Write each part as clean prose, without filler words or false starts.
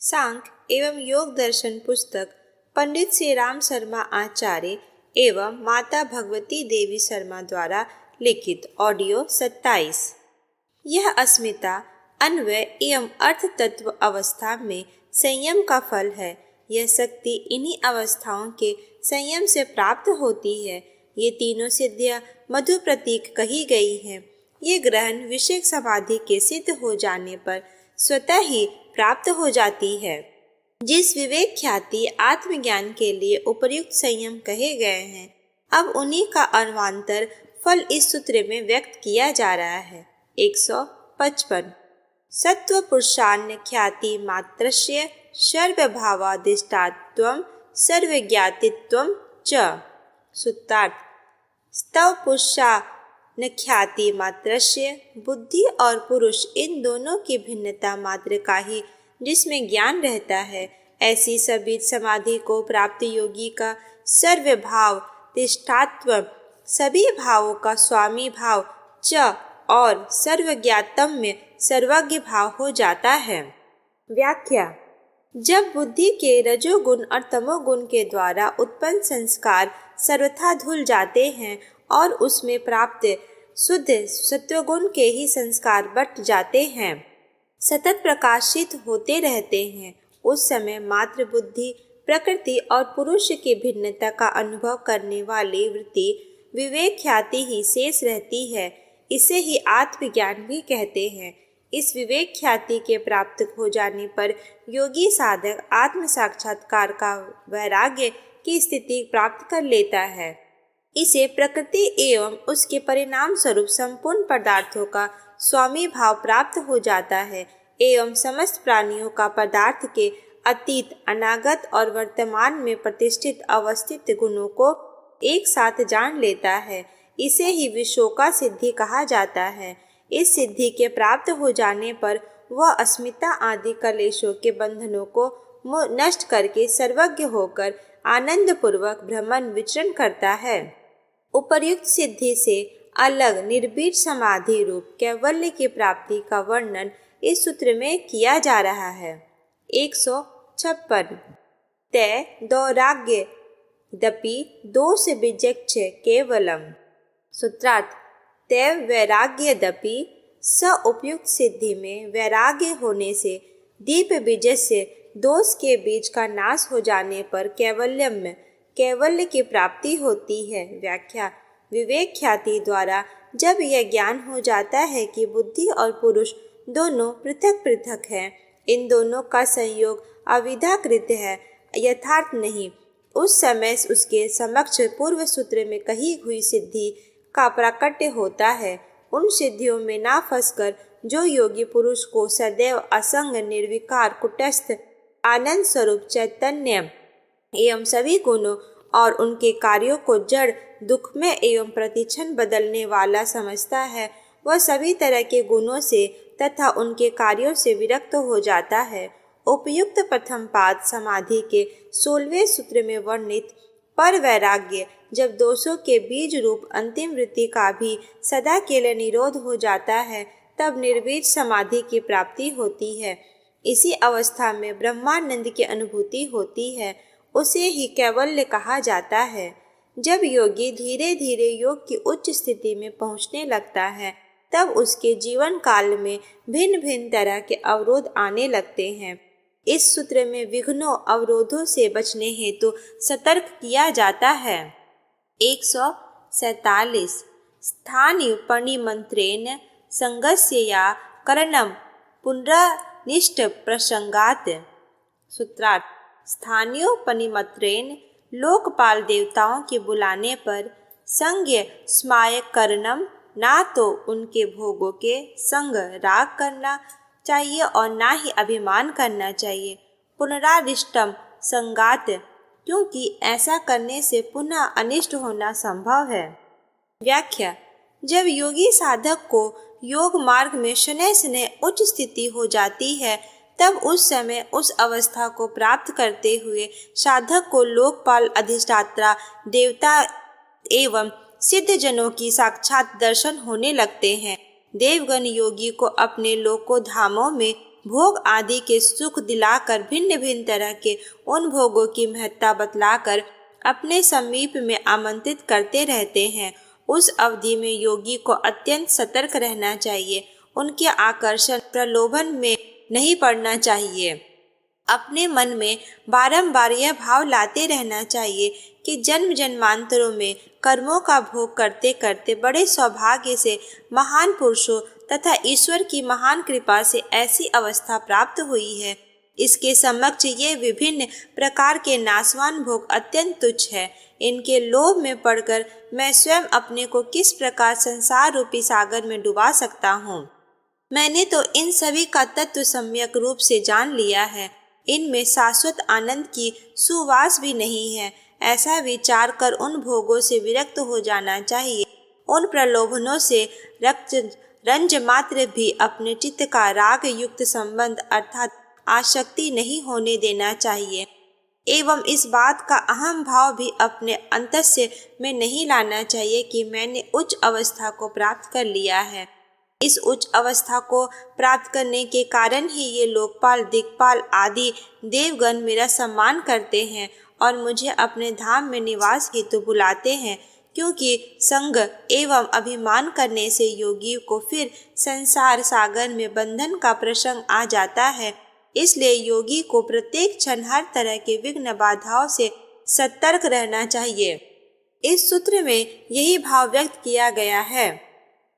सांख्य एवं योग दर्शन पुस्तक पंडित श्री राम शर्मा आचार्य एवं माता भगवती देवी शर्मा द्वारा लिखित ऑडियो 27। यह अस्मिता अन्वय एवं अर्थ तत्व अवस्था में संयम का फल है। यह शक्ति इन्हीं अवस्थाओं के संयम से प्राप्त होती है। ये तीनों सिद्धियां मधु प्रतीक कही गई हैं। ये ग्रहण विषय समाधि के सिद्ध हो जाने पर स्वतः ही प्राप्त हो जाती है। जिस विवेक ख्याति आत्मज्ञान के लिए उपयुक्त संयम कहे गए हैं, अब उन्हीं का अनवांतर फल इस सूत्र में व्यक्त किया जा रहा है। 155 सत्व पुरुषान्य ख्याति मात्रस्य सर्वभावादिष्टात्वं सर्वज्ञातित्वं च। सूत्रार्थ स्तव पुरुषा न ख्याति मात्रस्य, बुद्धि और पुरुष इन दोनों की भिन्नता मात्र का ही जिसमें ज्ञान रहता है, ऐसी सभी समाधि को प्राप्त योगी का सर्वभाव तिष्ठात्व, सभी भावों का स्वामी भाव च और सर्वज्ञातम्य सर्वज्ञ भाव हो जाता है। व्याख्या जब बुद्धि के रजोगुण और तमोगुण के द्वारा उत्पन्न संस्कार सर्वथा धुल जाते हैं और उसमें प्राप्त शुद्ध सत्वगुण के ही संस्कार बट जाते हैं, सतत प्रकाशित होते रहते हैं, उस समय मात्र बुद्धि प्रकृति और पुरुष की भिन्नता का अनुभव करने वाली वृत्ति विवेक ख्याति ही शेष रहती है। इसे ही आत्मज्ञान भी कहते हैं। इस विवेक ख्याति के प्राप्त हो जाने पर योगी साधक आत्म साक्षात्कार का वैराग्य की स्थिति प्राप्त कर लेता है। इसे प्रकृति एवं उसके परिणाम स्वरूप संपूर्ण पदार्थों का स्वामी भाव प्राप्त हो जाता है एवं समस्त प्राणियों का पदार्थ के अतीत अनागत और वर्तमान में प्रतिष्ठित अवस्थित गुणों को एक साथ जान लेता है। इसे ही विशोका सिद्धि कहा जाता है। इस सिद्धि के प्राप्त हो जाने पर वह अस्मिता आदि कलेशों के बंधनों को नष्ट करके सर्वज्ञ होकर आनंद पूर्वक भ्रमण विचरण करता है। उपर्युक्त सिद्धि से अलग निर्बीज समाधि रूप कैवल्य की प्राप्ति का वर्णन इस सूत्र में किया जा रहा है। 156 तय दौराग्य दपि दोष विजक्ष केवलम। सूत्रार्थ तय वैराग्यदपि स उपयुक्त सिद्धि में वैराग्य होने से दीप बीज से दोष के बीज का नाश हो जाने पर कैवल्य की प्राप्ति होती है। व्याख्या विवेक ख्याति द्वारा जब यह ज्ञान हो जाता है कि बुद्धि और पुरुष दोनों पृथक पृथक हैं, इन दोनों का संयोग अविद्याकृत है, यथार्थ नहीं, उस समय उसके समक्ष पूर्व सूत्र में कही हुई सिद्धि का प्राकट्य होता है। उन सिद्धियों में ना फंसकर जो योगी पुरुष को सदैव असंग निर्विकार कुटस्थ आनंद स्वरूप चैतन्य एवं सभी गुणों और उनके कार्यों को जड़ दुखमय एवं प्रतिक्षण बदलने वाला समझता है, वह सभी तरह के गुणों से तथा उनके कार्यों से विरक्त हो जाता है। उपयुक्त प्रथम पाद समाधि के 16वें सूत्र में वर्णित पर वैराग्य जब दोषों के बीज रूप अंतिम वृत्ति का भी सदा के लिए निरोध हो जाता है, तब निर्बीज समाधि की प्राप्ति होती है। इसी अवस्था में ब्रह्मानंद की अनुभूति होती है, उसे ही कैवल्य कहा जाता है। जब योगी धीरे धीरे योग की उच्च स्थिति में पहुंचने लगता है, तब उसके जीवन काल में भिन्न भिन्न तरह के अवरोध आने लगते हैं। इस सूत्र में विघ्नों अवरोधों से बचने हेतु सतर्क किया जाता है। 147 स्थानिपनिमंत्रेण संगस्य या करणम पुनरानिष्ट प्रसंगात्। सूत्रार्थ स्थानीयोपनिमंत्रेण लोकपाल देवताओं के बुलाने पर संज्ञ स्मायक करणम, ना तो उनके भोगों के संग राग करना चाहिए और ना ही अभिमान करना चाहिए। पुनरारिष्टम संगात, क्योंकि ऐसा करने से पुनः अनिष्ट होना संभव है। व्याख्या जब योगी साधक को योग मार्ग में शनैः शनैः उच्च स्थिति हो जाती है, तब उस समय उस अवस्था को प्राप्त करते हुए साधक को लोकपाल अधिष्ठाता देवता एवं सिद्ध जनों की साक्षात दर्शन होने लगते हैं। देवगण योगी को अपने लोकोधामों में भोग आदि के सुख दिलाकर भिन्न भिन्न तरह के उन भोगों की महत्ता बतलाकर अपने समीप में आमंत्रित करते रहते हैं। उस अवधि में योगी को अत्यंत सतर्क रहना चाहिए। उनके आकर्षण प्रलोभन में नहीं पड़ना चाहिए। अपने मन में बारंबार यह भाव लाते रहना चाहिए कि जन्म जन्मांतरों में कर्मों का भोग करते करते बड़े सौभाग्य से महान पुरुषों तथा ईश्वर की महान कृपा से ऐसी अवस्था प्राप्त हुई है। इसके समक्ष ये विभिन्न प्रकार के नाशवान भोग अत्यंत तुच्छ है। इनके लोभ में पड़कर मैं स्वयं अपने को किस प्रकार संसार रूपी सागर में डुबा सकता हूँ। मैंने तो इन सभी का तत्व सम्यक रूप से जान लिया है। इनमें शाश्वत आनंद की सुवास भी नहीं है। ऐसा विचार कर उन भोगों से विरक्त हो जाना चाहिए। उन प्रलोभनों से रंज मात्र भी अपने चित्त का राग युक्त संबंध अर्थात आसक्ति नहीं होने देना चाहिए एवं इस बात का अहम भाव भी अपने अंतस्य में नहीं लाना चाहिए कि मैंने उच्च अवस्था को प्राप्त कर लिया है। इस उच्च अवस्था को प्राप्त करने के कारण ही ये लोकपाल दिक्पाल आदि देवगण मेरा सम्मान करते हैं और मुझे अपने धाम में निवास हेतु बुलाते हैं, क्योंकि संग एवं अभिमान करने से योगी को फिर संसार सागर में बंधन का प्रसंग आ जाता है। इसलिए योगी को प्रत्येक क्षण हर तरह के विघ्न बाधाओं से सतर्क रहना चाहिए। इस सूत्र में यही भाव व्यक्त किया गया है।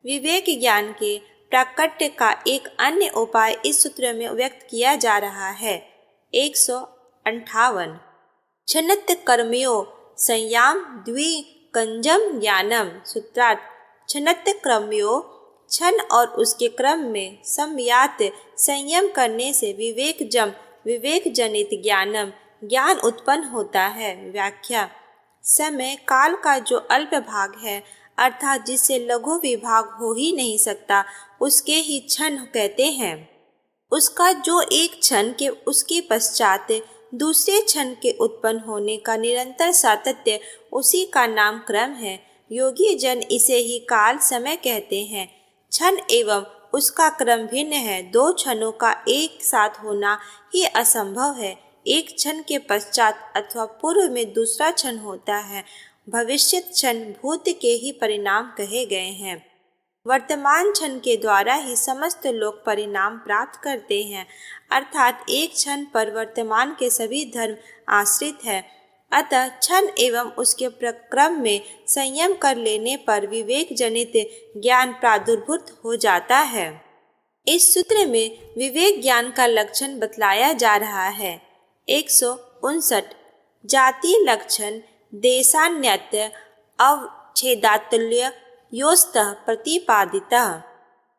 विवेक ज्ञान के प्राकट्य का एक अन्य उपाय इस सूत्र में व्यक्त किया जा रहा है। 158 छनत कर्मयो संयाम द्विकंजम ज्ञानम। सूत्रार्थ छनत कर्मयो क्षण और उसके क्रम में संयत संयम करने से विवेक जनित ज्ञान उत्पन्न होता है। व्याख्या समय काल का जो अल्प भाग है अर्थात जिससे लघु विभाग हो ही नहीं सकता उसके ही क्षण कहते हैं। उसका जो एक क्षण के उसके पश्चात दूसरे क्षण के उत्पन्न होने का निरंतर सातत्य उसी का नाम क्रम है। योगी जन इसे ही काल समय कहते हैं। क्षण एवं उसका क्रम भिन्न है। दो क्षणों का एक साथ होना ही असंभव है। एक क्षण के पश्चात अथवा पूर्व में दूसरा क्षण होता है। भविष्य क्षण भूत के ही परिणाम कहे गए हैं। वर्तमान क्षण के द्वारा ही समस्त लोग परिणाम प्राप्त करते हैं, अर्थात एक क्षण पर वर्तमान के सभी धर्म आश्रित है। अतः क्षण एवं उसके प्रक्रम में संयम कर लेने पर विवेक जनित ज्ञान प्रादुर्भूत हो जाता है। इस सूत्र में विवेक ज्ञान का लक्षण बतलाया जा रहा है। 159 जाति लक्षण देशान्यत अवच्छेदातुल्य योस्तः प्रतिपादितः।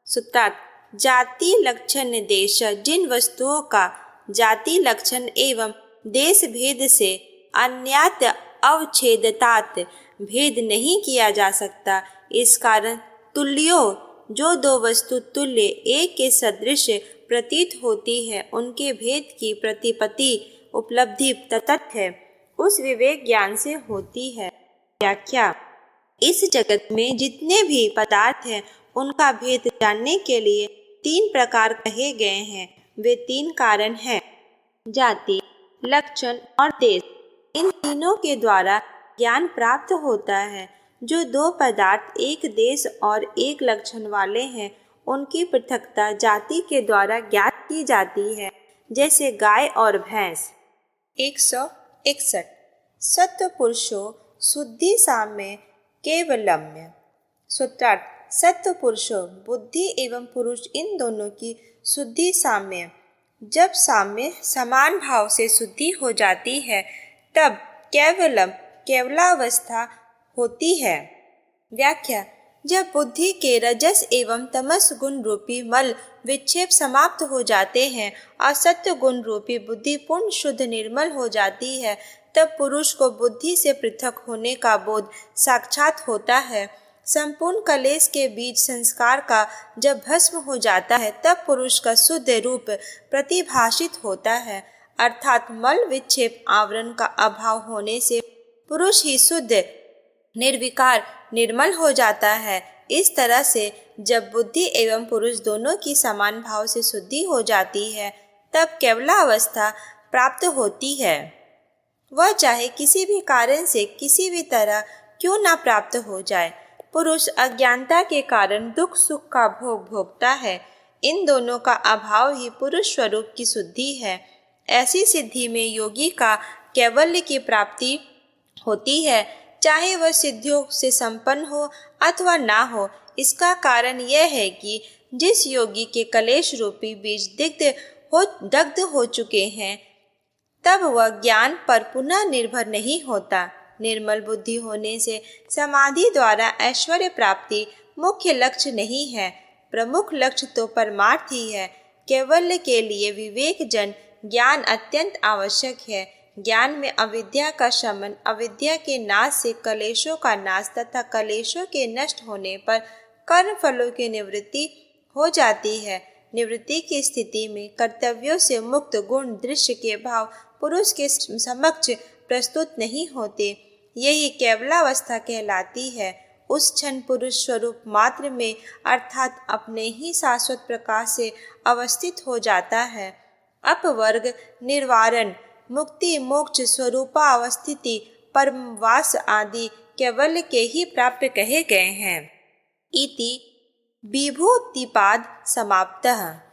सूत्रार्थ जाति लक्षण देश जिन वस्तुओं का जाति लक्षण एवं देश भेद से अन्यत अवच्छेदतात भेद नहीं किया जा सकता, इस कारण तुल्यो जो दो वस्तु तुल्य एक के सदृश प्रतीत होती है उनके भेद की प्रतिपत्ति उपलब्धि तथ्य उस विवेक ज्ञान से होती है। व्याख्या इस जगत में जितने भी पदार्थ हैं उनका भेद जानने के लिए तीन प्रकार कहे गए हैं। वे तीन कारण हैं, जाति, लक्षण और देश। इन तीनों के द्वारा ज्ञान प्राप्त होता है। जो दो पदार्थ एक देश और एक लक्षण वाले हैं उनकी पृथकता जाति के द्वारा ज्ञात की जाती है, जैसे गाय और भैंस। 161 सत्व पुरुषो शुद्धि साम्य केवलम्य। सूत्रार्थ सत्व पुरुषो बुद्धि एवं पुरुष इन दोनों की शुद्धि साम्य। जब साम्य समान भाव से शुद्धि हो जाती है तब केवलावस्था होती है। व्याख्या जब बुद्धि के रजस एवं तमस गुण रूपी मल विक्षेप समाप्त हो जाते हैं और सत्व गुण रूपी बुद्धि पूर्ण शुद्ध निर्मल हो जाती है तब पुरुष को बुद्धि से पृथक होने का बोध साक्षात होता है। संपूर्ण कलेश के बीज संस्कार का जब भस्म हो जाता है तब पुरुष का शुद्ध रूप प्रतिभाषित होता है, अर्थात मल विक्षेप आवरण का अभाव होने से पुरुष ही शुद्ध निर्विकार निर्मल हो जाता है। इस तरह से जब बुद्धि एवं पुरुष दोनों की समान भाव से शुद्धि हो जाती है तब केवलावस्था प्राप्त होती है। वह चाहे किसी भी कारण से किसी भी तरह क्यों ना प्राप्त हो जाए। पुरुष अज्ञानता के कारण दुख सुख का भोग भोगता है। इन दोनों का अभाव ही पुरुष स्वरूप की शुद्धि है। ऐसी सिद्धि में योगी का कैवल्य की प्राप्ति होती है, चाहे वह सिद्धियों से संपन्न हो अथवा ना हो। इसका कारण यह है कि जिस योगी के कलेश रूपी बीज दग्ध हो चुके हैं, तब वह ज्ञान पर पुनः निर्भर नहीं होता। निर्मल बुद्धि होने से समाधि द्वारा ऐश्वर्य प्राप्ति मुख्य लक्ष्य नहीं है। प्रमुख लक्ष्य तो परमार्थ ही है। कैवल्य के लिए विवेक जन ज्ञान अत्यंत आवश्यक है। ज्ञान में अविद्या का शमन, अविद्या के नाश से कलेशों का नाश तथा कलेशों के नष्ट होने पर कर्म फलों की निवृत्ति हो जाती है। निवृत्ति की स्थिति में कर्तव्यों से मुक्त गुण दृश्य के भाव पुरुष के समक्ष प्रस्तुत नहीं होते। यही केवलावस्था कहलाती है। उस क्षण पुरुष स्वरूप मात्र में अर्थात अपने ही शाश्वत प्रकाश से अवस्थित हो जाता है। अपवर्ग, निर्वारण, मुक्ति, मोक्ष, स्वरूपावस्थिति, परमवास आदि कैवल्य के ही प्राप्य कहे गए हैं। इति विभूतिपाद समाप्तः।